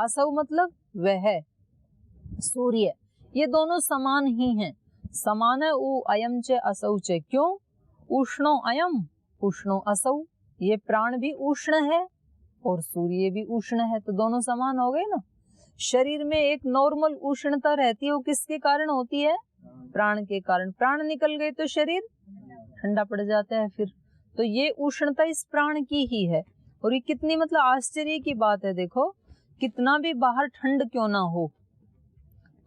असौ मतलब वह, सूर्य, ये दोनों समान ही हैं। समान है उ अयम च असौ च, क्यों? उष्णो अयम उष्णो असौ, ये प्राण भी उष्ण है और सूर्य भी उष्ण है, तो दोनों समान हो गए ना। शरीर में एक नॉर्मल उष्णता रहती है, वो किसके कारण होती है? प्राण के कारण। प्राण निकल गए तो शरीर ठंडा पड़ जाता है फिर। तो ये उष्णता इस प्राण की ही है। और ये कितनी मतलब आश्चर्य की बात है, देखो कितना भी बाहर ठंड क्यों ना हो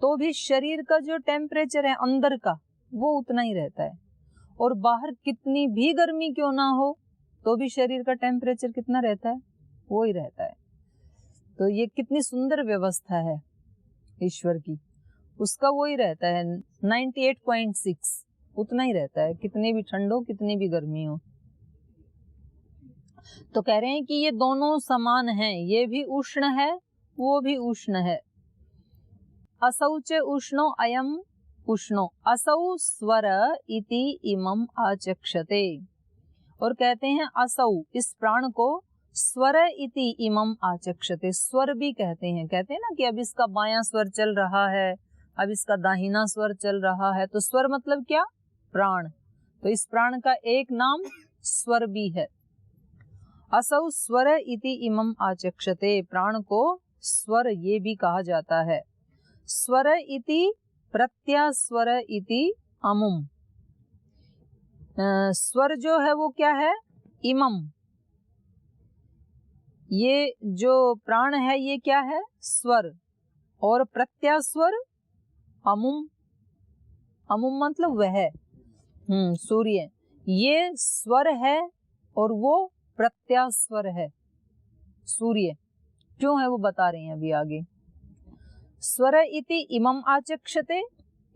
तो भी शरीर का जो टेम्परेचर है अंदर का वो उतना ही रहता है, और बाहर कितनी भी गर्मी क्यों ना हो तो भी शरीर का टेम्परेचर कितना रहता है? वो ही रहता है। तो ये कितनी सुंदर व्यवस्था है ईश्वर की, उसका वो ही रहता है 98.6, उतना ही रहता है, कितनी भी ठंड हो कितनी भी गर्मी हो। तो कह रहे हैं कि ये दोनों समान हैं, ये भी उष्ण है वो भी उष्ण है। असौ च उष्णो अयम उष्णो, असौ स्वर इति इमम आचक्षते, और कहते हैं असौ, इस प्राण को स्वर इति इमम आचक्षते, स्वर भी कहते हैं ना कि अब इसका बायां स्वर चल रहा है, अब इसका दाहिना स्वर चल रहा है, तो स्वर मतलब क्या? प्राण। तो इस प्राण का एक नाम स्वर भी है। असौ स्वर इति इमम आचक्षते, प्राण को स्वर ये भी कहा जाता है। स्वर इति प्रत्यास्वर इति अमुम, स्वर जो है वो क्या है? इमम, ये जो प्राण है ये क्या है? स्वर। और प्रत्यास्वर अमुम, अमुम मतलब वह, सूर्य, ये स्वर है और वो प्रत्यास्वर है। सूर्य क्यों है वो बता रहे हैं अभी आगे। स्वर इति इमम आचक्षते,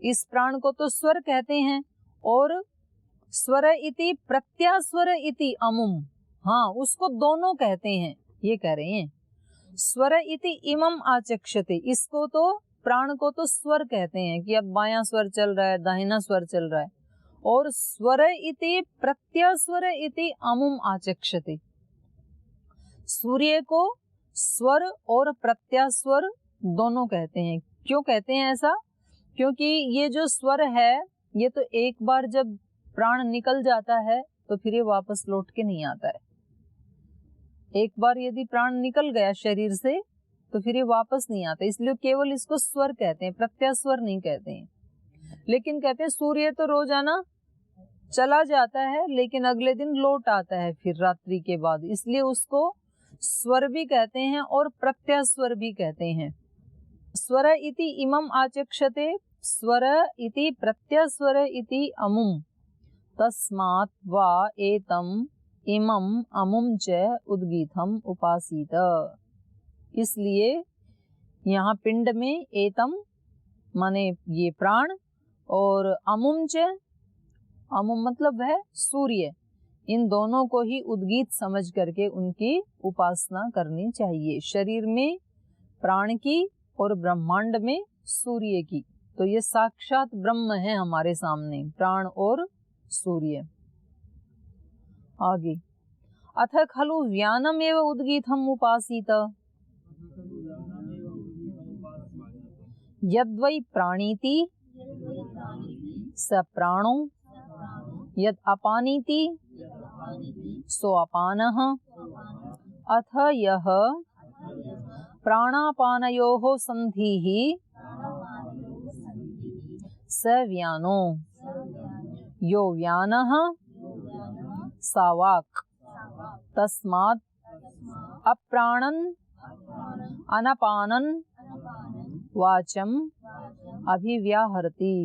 इस प्राण को तो स्वर कहते हैं, और स्वर इति प्रत्यास्वर इति अमुम, हाँ उसको दोनों कहते हैं, ये कह रहे हैं। स्वर इति इमम आचक्षते, इसको तो प्राण को तो स्वर कहते हैं कि अब बायां स्वर चल रहा है दाहिना स्वर चल रहा है, और स्वर इति प्रत्यास्वर इति अमुम आचक्षते, सूर्य को स्वर और प्रत्यास्वर दोनों कहते हैं। क्यों कहते हैं ऐसा? क्योंकि ये जो स्वर है ये तो एक बार जब प्राण निकल जाता है तो फिर ये वापस लौट के नहीं आता है। एक बार यदि प्राण निकल गया शरीर से तो फिर ये वापस नहीं आता, इसलिए केवल इसको स्वर कहते हैं, प्रत्यास्वर नहीं कहते हैं। लेकिन कहते हैं सूर्य तो रोजाना चला जाता है लेकिन अगले दिन लौट आता है फिर रात्रि के बाद, इसलिए उसको स्वर भी कहते हैं और प्रत्यास्वर भी कहते हैं। स्वर इति इमम आचक्षते, स्वर इति प्रत्यास्वर इति अमुम, तस्मात् वा एतम इमम अमुम च उद्गीतम उपासीत, इसलिए यहाँ पिंड में एतम माने ये प्राण, और अमुम च, अमुम मतलब है सूर्य, इन दोनों को ही उद्गीत समझ करके उनकी उपासना करनी चाहिए। शरीर में प्राण की और ब्रह्मांड में सूर्य की, तो ये साक्षात ब्रह्म है हमारे सामने, प्राण और सूर्य। आगे, अथ खलु व्यानम एव उद्गीतम उपासीत, यद्वै प्राणीति स प्राणो, यद अपानीति सो अपानः, अथ यह प्राणापानयोः संधिः स व्यानो, यो व्यानः सा वाक्, तस्मात् अप्राणन् अनपानन् वाचम् अभिव्याहरति।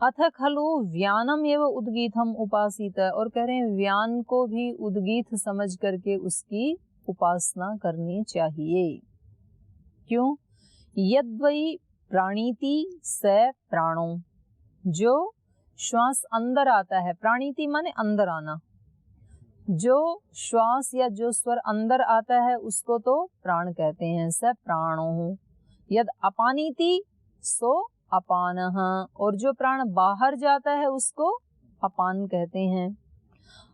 अथ खलु व्यानम एव उद्गीतम उपासीत, और कह रहे हैं व्यान को भी उद्गीत समझ करके उसकी उपासना करनी चाहिए। क्यों? यद्वै प्राणीति स प्राणो, जो श्वास अंदर आता है, प्राणीति माने अंदर आना, जो श्वास या जो स्वर अंदर आता है उसको तो प्राण कहते हैं, स प्राणो। यद अपानीति सो अपानः, और जो प्राण बाहर जाता है उसको अपान कहते हैं।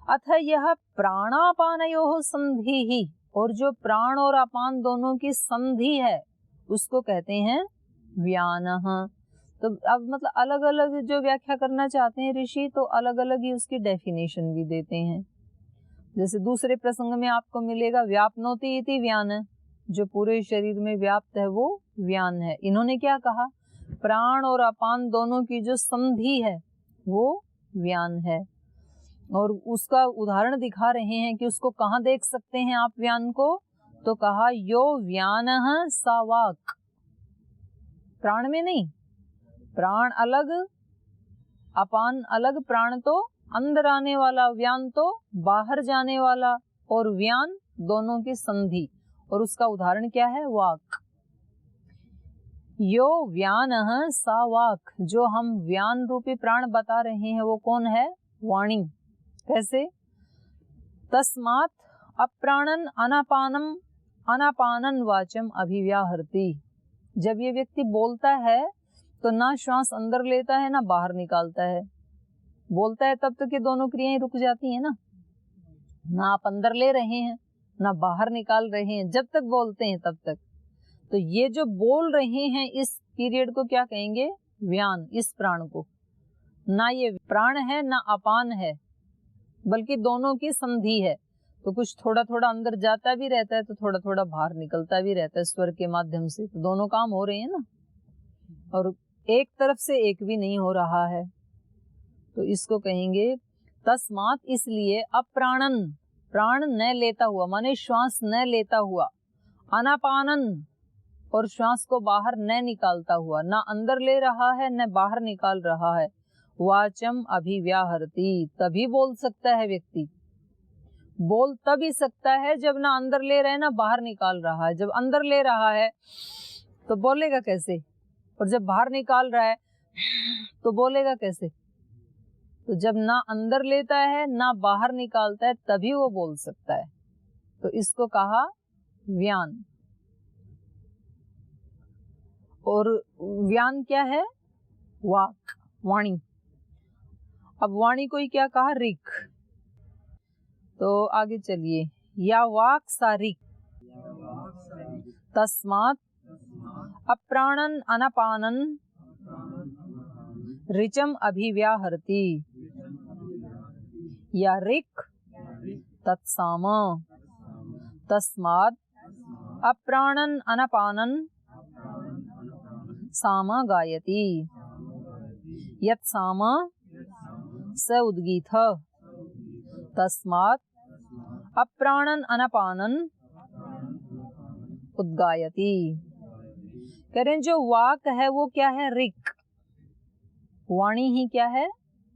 अथ यह प्राणापानयोः संधिः, और जो प्राण और अपान दोनों की संधि है उसको कहते हैं व्यानः। तो अब मतलब अलग अलग जो व्याख्या करना चाहते हैं ऋषि तो अलग अलग ही उसकी डेफिनेशन भी देते हैं। जैसे दूसरे प्रसंग में आपको मिलेगा व्याप्नोति इति व्यान, जो पूरे शरीर में व्याप्त है वो व्यान है। इन्होंने क्या कहा, प्राण और अपान दोनों की जो संधि है वो व्यान है। और उसका उदाहरण दिखा रहे हैं कि उसको कहाँ देख सकते हैं आप व्यान को, तो कहा यो व्यानः सा वाक्। प्राण में नहीं, प्राण अलग अपान अलग, प्राण तो अंदर आने वाला, व्यान तो बाहर जाने वाला, और व्यान दोनों की संधि। और उसका उदाहरण क्या है, वाक्। यो व्यानः सा वाक्, जो हम व्यान रूपी प्राण बता रहे हैं वो कौन है, वाणी। कैसे, तस्मात् अप्राणन अनापानम अनापानन वाचम अभिव्याहरति। जब ये व्यक्ति बोलता है तो ना श्वास अंदर लेता है ना बाहर निकालता है। बोलता है तब तक ये दोनों क्रियाएं रुक जाती हैं ना आप अंदर ले रहे हैं ना बाहर निकाल रहे हैं, जब तक बोलते हैं तब तक। तो ये जो बोल रहे हैं इस पीरियड को क्या कहेंगे, व्यान। इस प्राण को ना ये प्राण है ना अपान है, बल्कि दोनों की संधि है। तो कुछ थोड़ा थोड़ा अंदर जाता भी रहता है तो थोड़ा थोड़ा बाहर निकलता भी रहता है स्वर के माध्यम से। तो दोनों काम हो रहे हैं ना, और एक तरफ से एक भी नहीं हो रहा है। तो इसको कहेंगे तस्मात्, इसलिए अप्राणन, प्राण न लेता हुआ माने श्वास न लेता हुआ, अनापानन और श्वास को बाहर न निकालता हुआ, ना अंदर ले रहा है न बाहर निकाल रहा है, वाचम अभिव्याहरति, तभी बोल सकता है व्यक्ति। बोल तभी सकता है जब ना अंदर ले रहा है ना बाहर निकाल रहा है। जब अंदर ले रहा है तो बोलेगा कैसे, और जब बाहर निकाल रहा है तो बोलेगा कैसे। तो जब ना अंदर लेता है ना बाहर निकालता है तभी वो बोल सकता है। तो इसको कहा व्यान। और व्यान क्या है, वाक, वाणी। अब वाणी को ही क्या कहा, ऋक्। तो आगे चलिए, या वाक सा ऋक्, तस्मात् अप्राणन अनापानन ऋचम अभिव्याहरति, या ऋक् तत्साम, तस्मात् अप्राणन अनापानन साम गायति, यत्साम स उद्गीथ, तस्मात् अप्राणन अनापानन उद्गायति। कह रहे हैं जो वाक है वो क्या है, ऋक्। वाणी ही क्या है,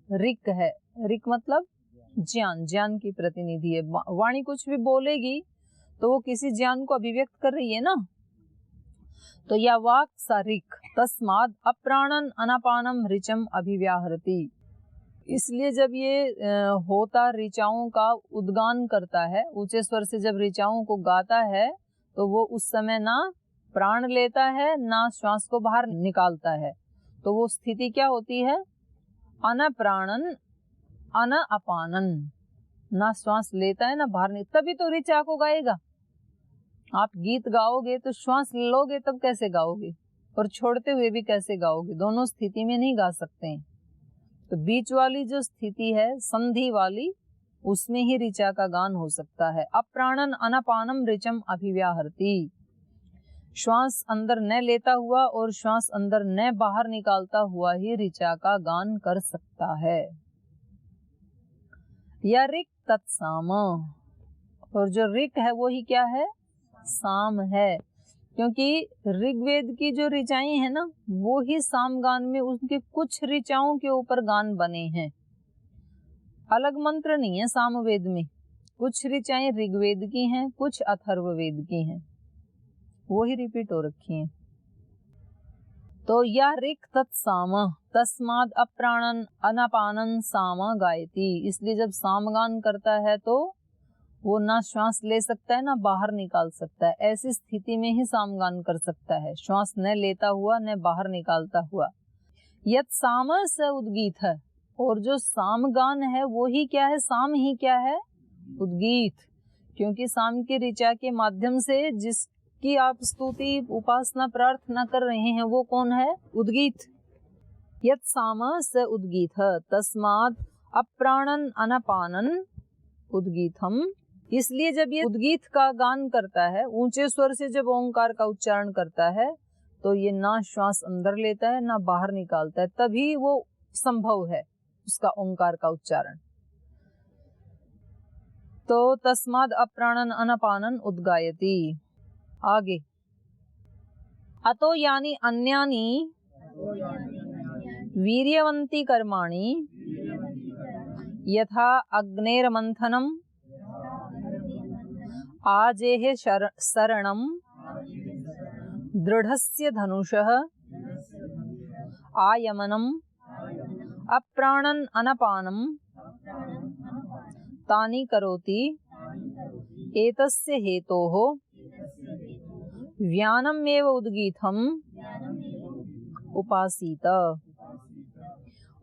ऋक् है। ऋक् मतलब ज्ञान, ज्ञान की प्रतिनिधि है। वाणी कुछ भी बोलेगी तो वो किसी ज्ञान को अभिव्यक्त कर रही है ना। तो या वाक सा ऋक्, तस्माद् अप्राणन अनापानम ऋचम अभिव्याहरति। इसलिए जब ये होता ऋचाओं का उद्गान करता है, ऊंचे स्वर से जब ऋचाओं को गाता है तो वो उस समय ना प्राण लेता है ना श्वास को बाहर निकालता है। तो वो स्थिति क्या होती है, अनप्राणन अन अपानन, ना श्वास लेता है ना बाहर निकलता। तभी तो ऋचा को गाएगा। आप गीत गाओगे तो श्वास लोगे तब कैसे गाओगे, और छोड़ते हुए भी कैसे गाओगे, दोनों स्थिति में नहीं गा सकते हैं। तो बीच वाली जो स्थिति है संधि वाली, उसमें ही ऋचा का गान हो सकता है। अप्राणन अनापानम ऋचम अभिव्याहरति, श्वास अंदर न लेता हुआ और श्वास अंदर न बाहर निकालता हुआ ही ऋचा का गान कर सकता है। या ऋक् तत्साम, और जो ऋक् है वो ही क्या है, साम है। क्योंकि ऋग्वेद की जो ऋचाएं हैं ना वो ही साम गान में उनके कुछ ऋचाओं के ऊपर गान बने हैं। अलग मंत्र नहीं है सामवेद में। कुछ ऋचाएं ऋग्वेद की हैं, कुछ अथर्ववेद की हैं, वो ही रिपीट हो रखी हैं। तो या ऋक् तत्साम तस्माद् अप्राणन अनापानन साम गायति। इसलिए जब सामगान करता है तो वो ना श्वास ले सकता है ना बाहर निकाल सकता है। ऐसी स्थिति में ही सामगान कर सकता है, श्वास न लेता हुआ न बाहर निकालता हुआ। यत साम स उद्गीत है, और जो सामगान है वो ही क्या है, साम ही क्या है, उद्गीत। क्योंकि साम की ऋचा के माध्यम से जिसकी आप स्तुति उपासना प्रार्थना कर रहे हैं वो कौन है? उद्गीत। यत् साम स उद्गीत तस्मात् अप्राणन अनपानन उद्गीतम। इसलिए जब ये उद्गीत का गान करता है, ऊंचे स्वर से जब ओंकार का उच्चारण करता है, तो ये ना श्वास अंदर लेता है ना बाहर निकालता है, तभी वो संभव है उसका ओंकार का उच्चारण। तो तस्माद अप्राणन अनपानन उद्गायति। आगे, अतो यानि अन्यानि वीर्यवन्ति कर्माणि यथा अग्नेर्मंथनम आजेह शरणम दृढ़स्य धनुषः आयमनम अप्राणन अनपानम तानि करोति एतस्य हेतोः व्यानमेव उद्गीतम उपासीत।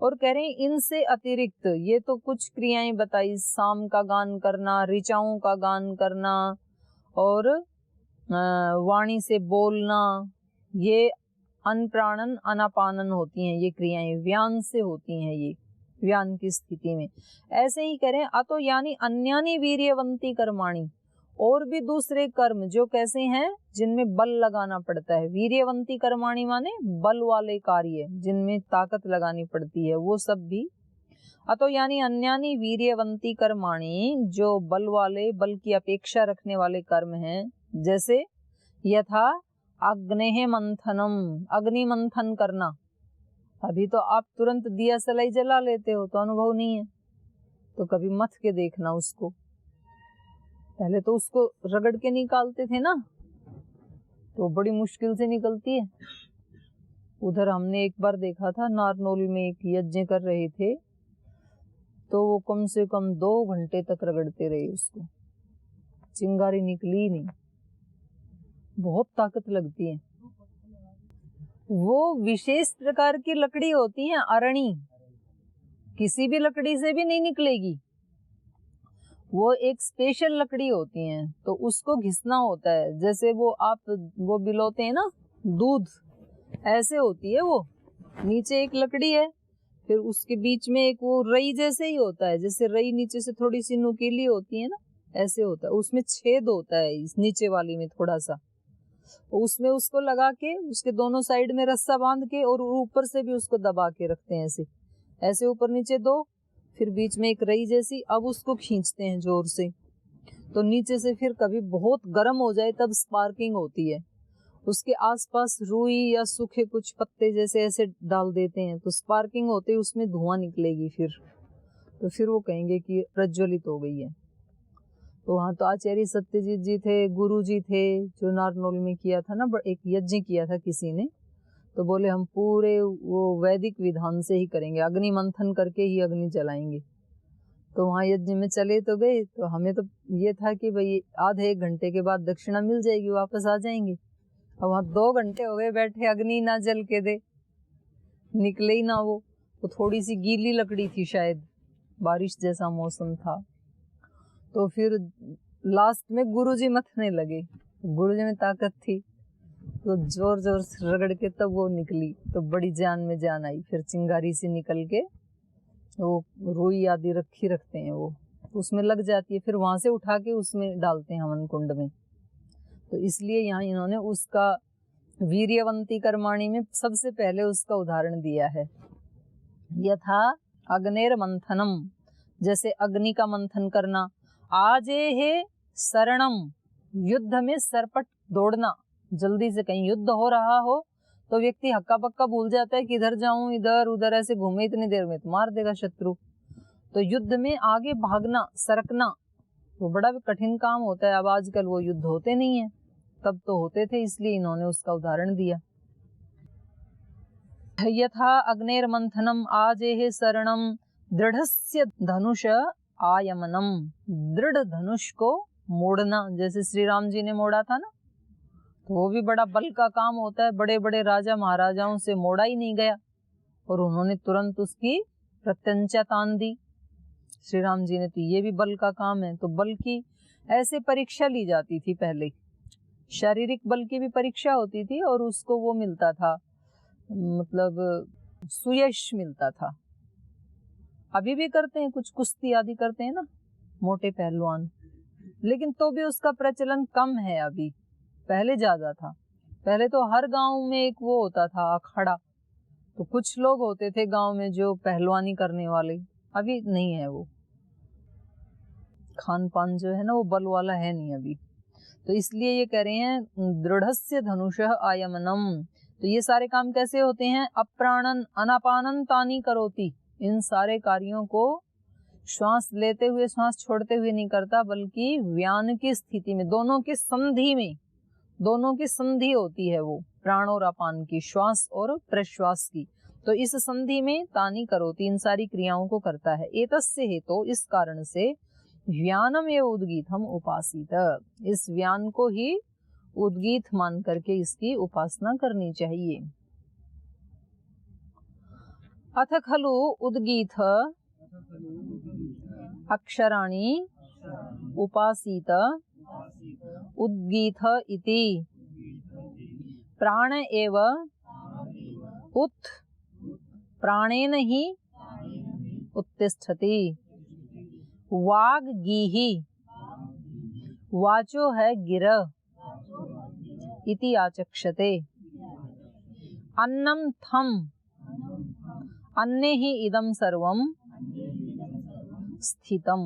और कह रहे हैं इनसे अतिरिक्त ये तो कुछ क्रियाएं बताई, साम का गान करना, ऋचाओं का गान करना और वाणी से बोलना, ये अनप्राणन अनापानन होती हैं, ये क्रियाएं व्यान से होती हैं, ये व्यान की स्थिति में। ऐसे ही करें अतो यानी अन्यानि वीर्यवंती कर्माणि, और भी दूसरे कर्म जो कैसे हैं, जिनमें बल लगाना पड़ता है। वीर्यवंती कर्माणि माने बल वाले कार्य जिनमें ताकत लगानी पड़ती है, वो सब भी। अतो यानी अन्यानि वीर्यवंती कर्माणि, जो बल वाले, बल की अपेक्षा रखने वाले कर्म हैं, जैसे यथा अग्नेह मंथनम, अग्नि मंथन करना। अभी तो आप तुरंत दिया सलाई जला लेते हो तो अनुभव नहीं है, तो कभी मथ के देखना उसको। पहले तो उसको रगड़ के निकालते थे ना, तो बड़ी मुश्किल से निकलती है। उधर हमने एक बार देखा था, नारनौल में एक यज्ञ कर रहे थे, तो वो कम से कम 2 घंटे तक रगड़ते रहे उसको, चिंगारी निकली नहीं। बहुत ताकत लगती है। वो विशेष प्रकार की लकड़ी होती है, अरणी, किसी भी लकड़ी से भी नहीं निकलेगी। वो एक स्पेशल लकड़ी होती है, तो उसको घिसना होता है। जैसे वो बिलोते हैं ना दूध, ऐसे होती है वो। नीचे एक लकड़ी है, फिर उसके बीच में एक वो रई जैसे ही होता है, जैसे रई नीचे से थोड़ी सी नुकीली होती है ना, ऐसे होता है। उसमें छेद होता है इस नीचे वाली में थोड़ा सा, उसमें उसको लगा के उसके दोनों साइड में रस्सा बांध के और ऊपर से भी उसको दबा के रखते हैं, ऐसे ऐसे ऊपर नीचे 2, फिर बीच में एक रई जैसी। अब उसको खींचते हैं जोर से, तो नीचे से फिर कभी बहुत गर्म हो जाए तब स्पार्किंग होती है। उसके आसपास रुई या सूखे कुछ पत्ते जैसे ऐसे डाल देते हैं, तो स्पार्किंग होते ही उसमें धुआं निकलेगी। फिर वो कहेंगे कि प्रज्वलित हो गई है। तो वहाँ तो आचार्य सत्यजीत जी थे, गुरु जी थे, जो नारनौल में किया था ना, एक यज्ञ किया था किसी ने, तो बोले हम पूरे वो वैदिक विधान से ही करेंगे, अग्नि मंथन करके ही अग्नि जलाएंगे। तो वहाँ यज्ञ में चले तो गए, तो हमें तो ये था कि भाई आधे 1 घंटे के बाद दक्षिणा मिल जाएगी, वापस आ जाएंगे। अब वहाँ 2 घंटे हो गए बैठे, अग्नि ना जल के दे, निकले ही ना वो। तो थोड़ी सी गीली लकड़ी थी, शायद बारिश जैसा मौसम था। तो फिर लास्ट में गुरुजी मथने लगे, गुरुजी में ताकत थी, तो जोर जोर से रगड़ के तब वो निकली, तो बड़ी जान में जान आई। फिर चिंगारी से निकल के वो रुई आदि रखते हैं, वो उसमें लग जाती है, फिर वहां से उठा के उसमें डालते हैं हवन कुंड में। तो इसलिए यहाँ इन्होंने उसका वीर्यवंती कर्माणी में सबसे पहले उसका उदाहरण दिया है। यथा अग्नेर मंथनम, जैसे अग्नि का मंथन करना। आजे है शरणम, युद्ध में सरपट दौड़ना, जल्दी से कहीं युद्ध हो रहा हो तो व्यक्ति हक्का बक्का भूल जाता है कि इधर जाऊं इधर उधर, ऐसे घूमे इतनी देर में तो मार देगा शत्रु। तो युद्ध में आगे भागना, सरकना, वो बड़ा कठिन काम होता है। अब आजकल वो युद्ध होते नहीं है, तब तो होते थे, इसलिए इन्होंने उसका उदाहरण दिया। यथा अग्नेर मंथनम आजेह शरणम दृढ़स्य धनुष आयमनम, दृढ़ धनुष को मोड़ना, जैसे श्री राम जी ने मोड़ा था ना, तो वो भी बड़ा बल का काम होता है। बड़े बड़े राजा महाराजाओं से मोड़ा ही नहीं गया और उन्होंने तुरंत उसकी प्रत्यंचा तान दी। श्री राम जी ने, तो ये भी बल का काम है। तो बल की ऐसे परीक्षा ली जाती थी पहले। शारीरिक बल की भी परीक्षा होती थी और उसको वो मिलता था, मतलब सुयश मिलता था। अभी भी करते हैं, कुछ कुश्ती आदि करते हैं ना मोटे पहलवान, लेकिन तो भी उसका प्रचलन कम है अभी, पहले ज्यादा था। पहले तो हर गांव में एक वो होता था अखाड़ा, तो कुछ लोग होते थे गांव में जो पहलवानी करने वाले, अभी नहीं है वो। खान पान जो है ना वो बल वाला है नहीं अभी, तो इसलिए ये कह रहे हैं दृढ़स्य धनुषः आयमनम। तो ये सारे काम कैसे होते हैं? अप्राणन अनापानन तानि करोति, इन सारे कार्यों को श्वास लेते हुए श्वास छोड़ते हुए नहीं करता, बल्कि व्यान की स्थिति में, दोनों की संधि में, दोनों की संधि होती है वो प्राण और अपान की, श्वास और प्रश्वास की। तो इस संधि में तानि करोति, इन सारी क्रियाओं को करता है। एतस्य हेतो, इस कारण से व्यानम एव उद्गीतम उपासित, इस व्यान को ही उद्गीत मान करके इसकी उपासना करनी चाहिए। अथ खलु उद्गीत अक्षराणि उपासित उद्गीत इति प्राण एव उत प्राणेन ही उत्तिष्ठति। वाग गीहि, वाचो है गिर, इति आचक्षते। अन्नम थम, अन्ने ही इदम सर्वम स्थितम।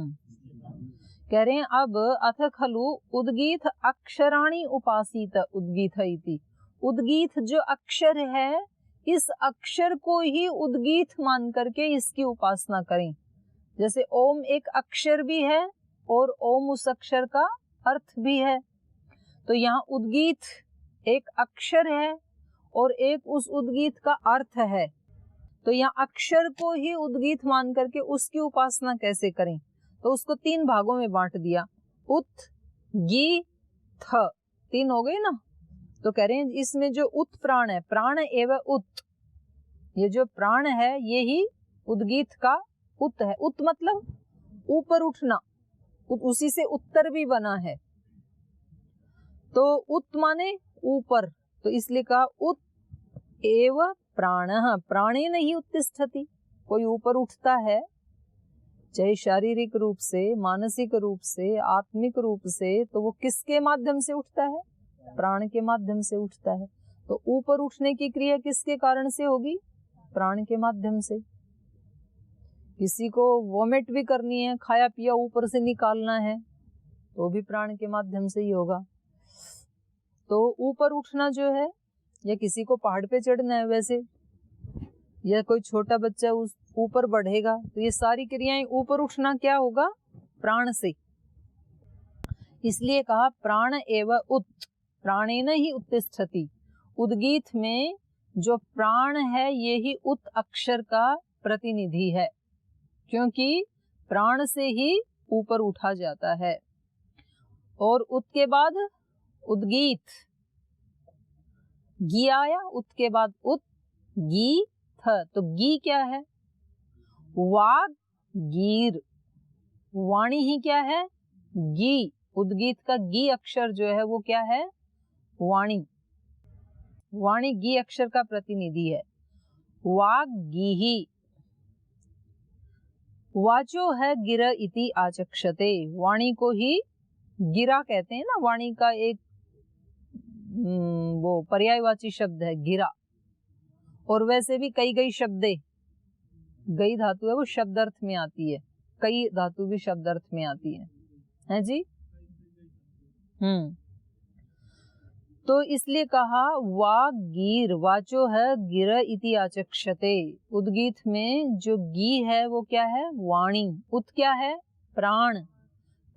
कह रहे हैं अब अथ खलु उद्गीत अक्षराणि उपासित उद्गीत इति, उद्गीत जो अक्षर है, इस अक्षर को ही उद्गीत मान करके इसकी उपासना करें। जैसे ओम एक अक्षर भी है और ओम उस अक्षर का अर्थ भी है, तो यहाँ उद्गीत एक अक्षर है और एक उस उद्गीत का अर्थ है। तो यहाँ अक्षर को ही उद्गीत मान करके उसकी उपासना कैसे करें? तो उसको 3 भागों में बांट दिया, उत गी थ, 3 हो गए ना। तो कह रहे हैं इसमें जो उत प्राण है, प्राण एवं उत, ये जो प्राण है ये ही उद्गीत का उत है। उत मतलब ऊपर उठना, उसी से उत्तर भी बना है, तो उत माने ऊपर, तो इसलिए कहा उत एव प्राणः प्राणेन ही उत्तिष्ठति। कोई ऊपर उठता है, चाहे शारीरिक रूप से, मानसिक रूप से, आत्मिक रूप से, तो वो किसके माध्यम से उठता है? प्राण के माध्यम से उठता है। तो ऊपर उठने की क्रिया किसके कारण से होगी? प्राण के माध्यम से। किसी को वोमिट भी करनी है, खाया पिया ऊपर से निकालना है, तो भी प्राण के माध्यम से ही होगा। तो ऊपर उठना जो है, या किसी को पहाड़ पे चढ़ना है वैसे, या कोई छोटा बच्चा उस ऊपर बढ़ेगा, तो ये सारी क्रियाएं ऊपर उठना क्या होगा? प्राण से। इसलिए कहा प्राण एव उत प्राणेन ही उत्तिष्ठति। उद्गीत में जो प्राण है ये ही उत अक्षर का प्रतिनिधि है, क्योंकि प्राण से ही ऊपर उठा जाता है। और उत के बाद उद्गीत, गी आया, उत के बाद उत गी थ, तो गी क्या है? वाग गीर, वाणी ही क्या है? गी। उद्गीत का गी अक्षर जो है वो क्या है? वाणी। वाणी गी अक्षर का प्रतिनिधि है। वाग गीहि, वाचो है गिर इति आचक्षते, वाणी को ही गिरा कहते हैं ना, वाणी का एक वो पर्यायवाची शब्द है गिरा। और वैसे भी कई शब्दे, गई धातु है वो शब्द अर्थ में आती है, कई धातु भी शब्द अर्थ में आती है जी। तो इसलिए कहा वा गीर, वाचो है गिर इति आचक्षते। उद्गीत में जो गी है वो क्या है? वाणी। उत क्या है? प्राण।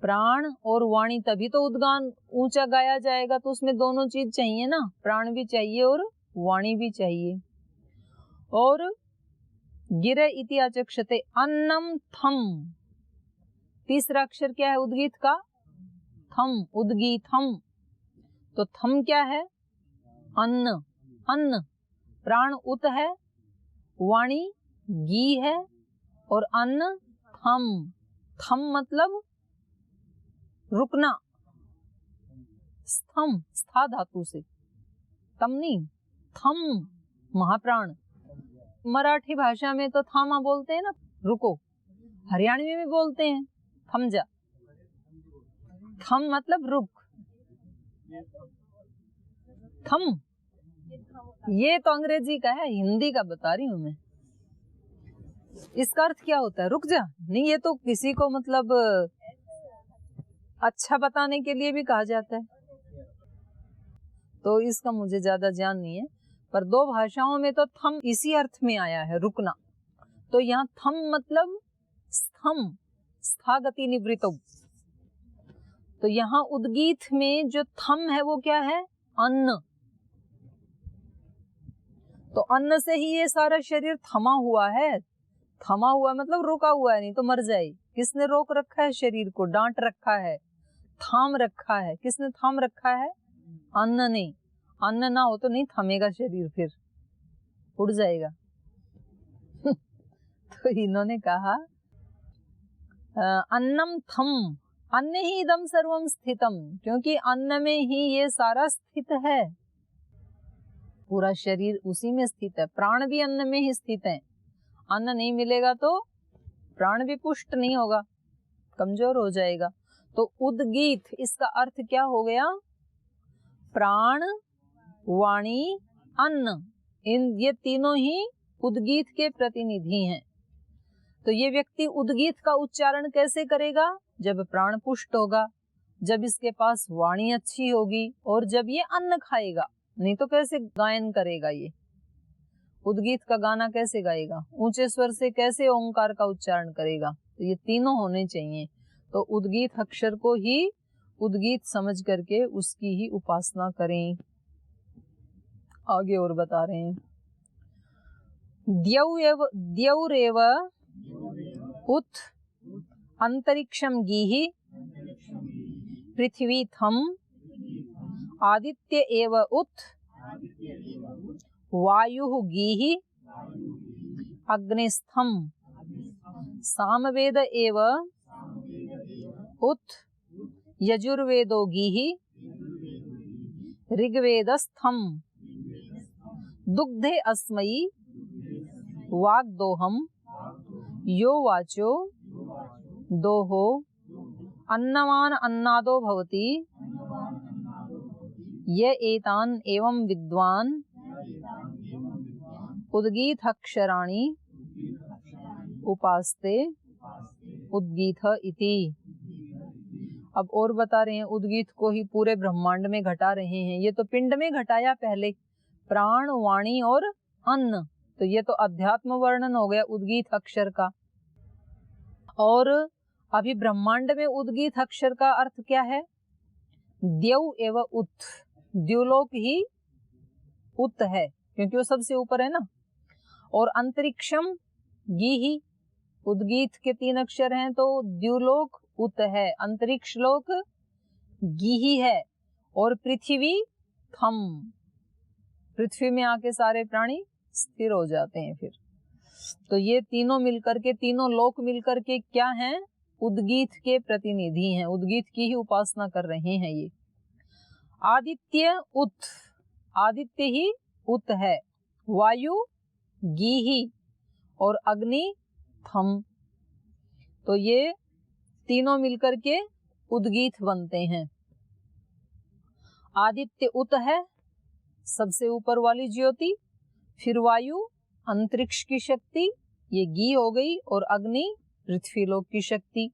प्राण और वाणी, तभी तो उद्गान ऊंचा गाया जाएगा, तो उसमें दोनों चीज चाहिए ना, प्राण भी चाहिए और वाणी भी चाहिए। और गिर इति आचक्षते। अन्नम थम, तीसरा अक्षर क्या है उद्गीत का? थम, उद्गीतम। तो थम क्या है? अन्न। अन्न, प्राण उत है, वाणी गी है, और अन्न थम। थम मतलब रुकना, स्थम, स्था धातु से, तम नहीं, थम महाप्राण। मराठी भाषा में तो थामा बोलते हैं ना, रुको। हरियाणवी में भी बोलते हैं थम जा। थम मतलब रुक। थम ये तो अंग्रेजी का है, हिंदी का बता रही हूं मैं। इसका अर्थ क्या होता है? रुक जा। नहीं, ये तो किसी को मतलब अच्छा बताने के लिए भी कहा जाता है, तो इसका मुझे ज्यादा ज्ञान नहीं है। पर दो भाषाओं में तो थम इसी अर्थ में आया है, रुकना। तो यहाँ थम मतलब स्थम, स्थागति निवृत्तौ। तो यहाँ उद्गीत में जो थम है वो क्या है? अन्न। तो अन्न से ही ये सारा शरीर थमा हुआ है। थमा हुआ मतलब रुका हुआ है, नहीं तो मर जाए। किसने रोक रखा है शरीर को? डांट रखा है, थाम रखा है। किसने थाम रखा है? अन्न ने। अन्न ना हो तो नहीं थमेगा शरीर, फिर उड़ जाएगा। तो इन्होंने कहा अन्नम थम, अन्न ही इदम सर्वम स्थितम, क्योंकि अन्न में ही ये सारा स्थित है। पूरा शरीर उसी में स्थित है। प्राण भी अन्न में ही स्थित है। अन्न नहीं मिलेगा तो प्राण भी पुष्ट नहीं होगा, कमजोर हो जाएगा। तो उद्गीत, इसका अर्थ क्या हो गया? प्राण, वाणी, अन्न, ये तीनों ही उद्गीत के प्रतिनिधि हैं। तो ये व्यक्ति उद्गीत का उच्चारण कैसे करेगा? जब प्राण पुष्ट होगा, जब इसके पास वाणी अच्छी होगी, और जब ये अन्न खाएगा। नहीं तो कैसे गायन करेगा? ये उद्गीत का गाना कैसे गाएगा? ऊंचे स्वर से कैसे ओंकार का उच्चारण करेगा? तो ये तीनों होने चाहिए। तो उद्गीत अक्षर को ही उद्गीत समझ करके उसकी ही उपासना करें। आगे और बता रहे हैं, द्यौरेव उत अंतरिक्षम गीहि पृथ्वी थम आदित्य एव उत वायुः गीहि अग्निस्थम सामवेद एव उत यजुर्वेदो गीहि ऋग्वेदस्थम दुग्धे अस्मै वाग्दोहम यो वाचो दोहो अन्नवान अन्नादो भवति ये एतान एवं विद्वान उद्गीत अक्षराणि उपास्ते उद्गीत इति। अब और बता रहे हैं, उद्गीत को ही पूरे ब्रह्मांड में घटा रहे हैं। ये तो पिंड में घटाया पहले, प्राण, वाणी और अन्न। तो ये तो अध्यात्म वर्णन हो गया उद्गीत अक्षर का। और अभी ब्रह्मांड में उद्गीत अक्षर का अर्थ क्या है? द्यौ एव उत, द्युलोक ही उत है, क्योंकि वो सबसे ऊपर है ना। और अंतरिक्षम गीहि, उद्गीत के 3 अक्षर हैं, तो द्युलोक उत है, अंतरिक्ष लोक गीहि है। और पृथ्वी थम, पृथ्वी में आके सारे प्राणी स्थिर हो जाते हैं फिर। तो ये तीनों मिलकर के, तीनों लोक मिलकर के क्या हैं? उद्गीत के प्रतिनिधि हैं, उद्गीत की ही उपासना कर रहे हैं ये। आदित्य उत, आदित्य ही उत है, वायु गीहि और अग्नि थम। तो ये तीनों मिलकर के उद्गीत बनते हैं। आदित्य उत है, सबसे ऊपर वाली ज्योति, फिर वायु अंतरिक्ष की शक्ति, ये गी हो गई, और अग्नि पृथ्वी लोक की शक्ति।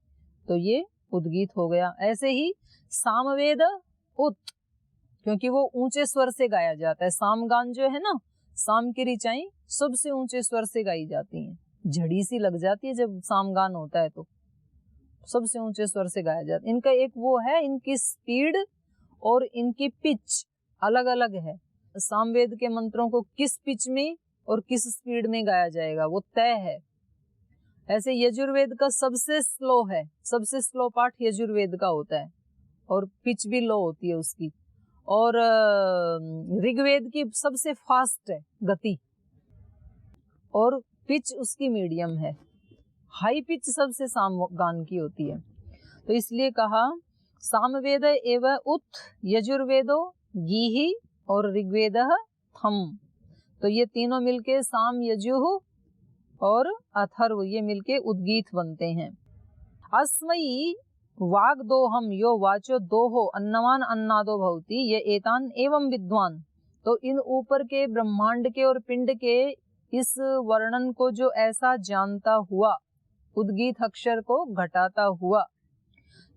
तो ये उद्गीत हो गया। ऐसे ही सामवेद उत, क्योंकि वो ऊंचे स्वर से गाया जाता है। सामगान जो है ना, साम की ऋचाएं सबसे ऊंचे स्वर से गाई जाती हैं। झड़ी सी लग जाती है जब सामगान होता है, तो सबसे ऊंचे स्वर से गाया जाता है। इनका एक वो है, इनकी स्पीड और इनकी पिच अलग अलग है। सामवेद के मंत्रों को किस पिच में और किस स्पीड में गाया जाएगा वो तय है। ऐसे यजुर्वेद का सबसे स्लो है, सबसे स्लो पार्ट यजुर्वेद का होता है, और पिच भी लो होती है उसकी। और ऋग्वेद की सबसे फास्ट है गति, और पिच उसकी मीडियम है। हाई पिच सबसे सामगान की होती है। तो इसलिए कहा सामवेद एव उत यजुर्वेदो गीहि और ऋग्वेदः थम। तो ये तीनों मिलके साम यजुः और अथर्व ये मिलके उद्गीत बनते हैं। अस्मयी वाग दोहम यो वाचो दोहो अन्नवान अन्नादो भवति ये एतान एवं विद्वान। तो इन ऊपर के ब्रह्मांड के और पिंड के इस वर्णन को जो ऐसा जानता हुआ, उद्गीत अक्षर को घटाता हुआ,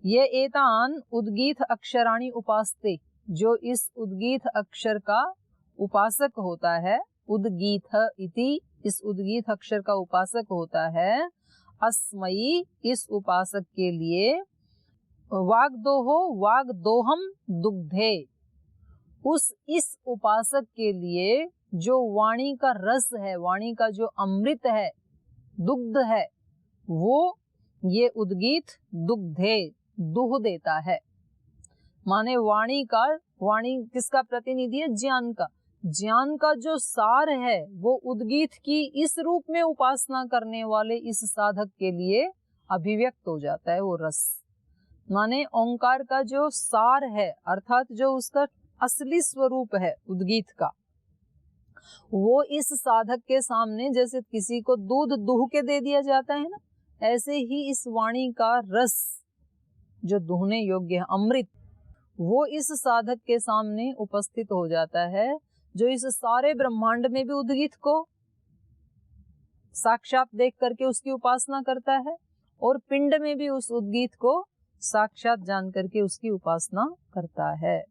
ये एतान उद्गीत अक्षराणि उपासते, जो इस उद्गीत अक्षर का उपासक होता है, उद्गीत इति इस उद्गीत अक्षर का उपासक होता है, अस्मयी इस उपासक के लिए, वाग्दोहो वाग्दोहम दुग्धे इस उपासक के लिए जो वाणी का रस है, वाणी का जो अमृत है, दुग्ध है, वो ये उद्गीत दुग्धे दूह देता है। माने वाणी किसका प्रतिनिधि है? ज्ञान का। ज्ञान का जो सार है वो उद्गीत की इस रूप में उपासना करने वाले इस साधक के लिए अभिव्यक्त हो जाता है वो रस। माने ओंकार का जो सार है, अर्थात जो उसका असली स्वरूप है उद्गीत का, वो इस साधक के सामने जैसे किसी को दूध दूह के दे दिया जाता है ना, ऐसे ही इस वाणी का रस जो दूहने योग्य है, अमृत, वो इस साधक के सामने उपस्थित हो जाता है, जो इस सारे ब्रह्मांड में भी उद्गीत को साक्षात देख करके उसकी उपासना करता है और पिंड में भी उस उद्गीत को साक्षात जान करके उसकी उपासना करता है।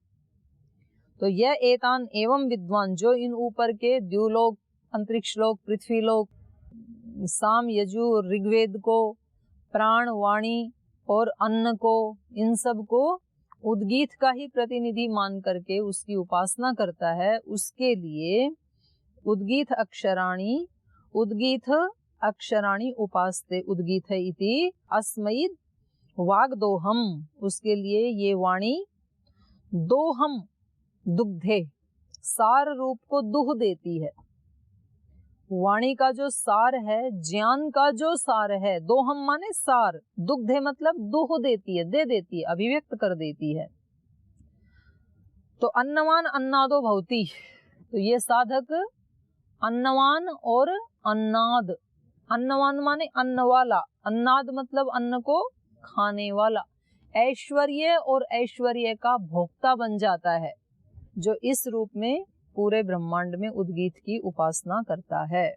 तो यह एतान एवं विद्वान, जो इन ऊपर के द्युलोक, अंतरिक्ष लोक, पृथ्वी लोक, साम यजु ऋग्वेद को, प्राण, वाणी और अन्न को, इन सब को उद्गीत का ही प्रतिनिधि मान करके उसकी उपासना करता है, उसके लिए उद्गीत अक्षराणि उपासते उद्गीत है इति अस्मयी वाग्दोहम, उसके लिए ये वाणी दोहम दुग्धे सार रूप को दुह देती है। वाणी का जो सार है, ज्ञान का जो सार है, दोहम माने सार, दुग्धे मतलब दुह देती है, दे देती है, अभिव्यक्त कर देती है। तो अन्नवान अन्नादो भवति, तो ये साधक अन्नवान और अन्नाद, अन्नवान माने अन्न वाला, अन्नाद मतलब अन्न को खाने वाला, ऐश्वर्य और ऐश्वर्य का भोक्ता बन जाता है, जो इस रूप में पूरे ब्रह्मांड में उद्गीत की उपासना करता है।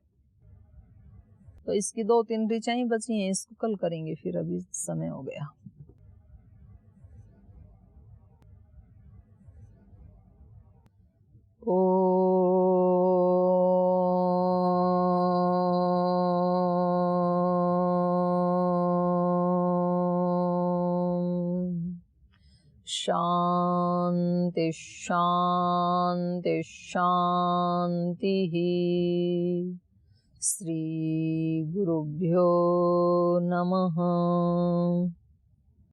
तो इसकी 2-3 ऋचाएं बची हैं, इसको कल करेंगे, फिर अभी समय हो गया। शांति शांति शांति। श्री गुरुभ्यो नमः।